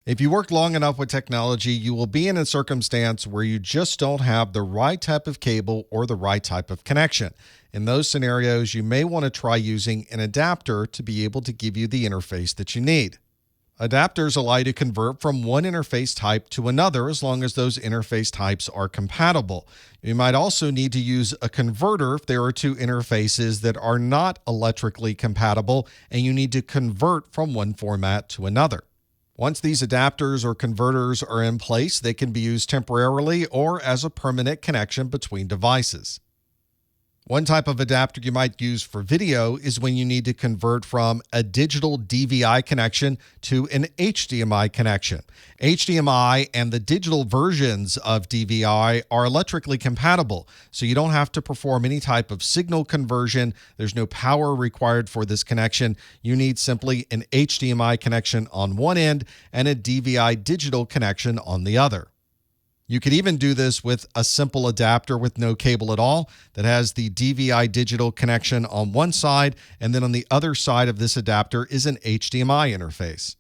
If you work long enough with technology, you will be in a circumstance where you just don't have the right type of cable or the right type of connection. In those scenarios, you may want to try using an adapter to be able to give you the interface that you need. Adapters allow you to convert from one interface type to another as long as those interface types are compatible. You might also need to use a converter if there are two interfaces that are not electrically compatible and you need to convert from one format to another. Once these adapters or converters are in place, they can be used temporarily or as a permanent connection between devices. One type of adapter you might use for video is when you need to convert from a digital DVI connection to an HDMI connection. HDMI and the digital versions of DVI are electrically compatible, so you don't have to perform any type of signal conversion. There's no power required for this connection. You need simply an HDMI connection on one end and a DVI digital connection on the other. You could even do this with a simple adapter with no cable at all that has the DVI digital connection on one side, and then on the other side of this adapter is an HDMI interface.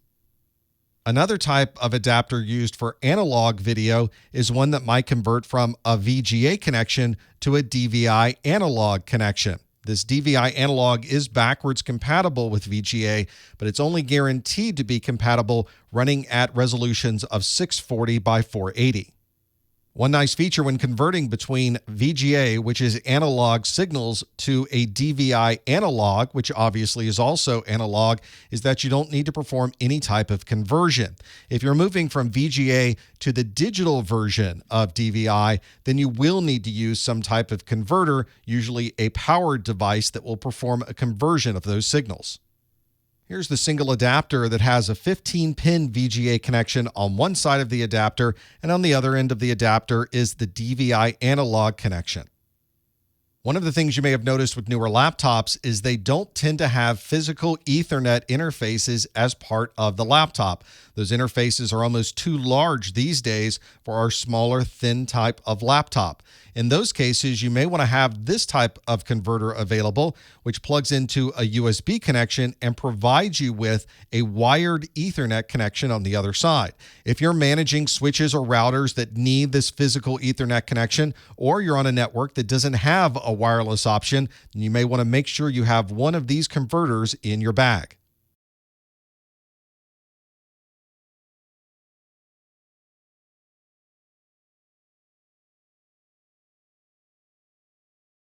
Another type of adapter used for analog video is one that might convert from a VGA connection to a DVI analog connection. This DVI analog is backwards compatible with VGA, but it's only guaranteed to be compatible running at resolutions of 640 by 480. One nice feature when converting between VGA, which is analog signals, to a DVI analog, which obviously is also analog, is that you don't need to perform any type of conversion. If you're moving from VGA to the digital version of DVI, then you will need to use some type of converter, usually a powered device that will perform a conversion of those signals. Here's the single adapter that has a 15-pin VGA connection on one side of the adapter, and on the other end of the adapter is the DVI analog connection. One of the things you may have noticed with newer laptops is they don't tend to have physical Ethernet interfaces as part of the laptop. Those interfaces are almost too large these days for our smaller, thin type of laptop. In those cases, you may want to have this type of converter available, which plugs into a USB connection and provides you with a wired Ethernet connection on the other side. If you're managing switches or routers that need this physical Ethernet connection, or you're on a network that doesn't have a wireless option, you may want to make sure you have one of these converters in your bag.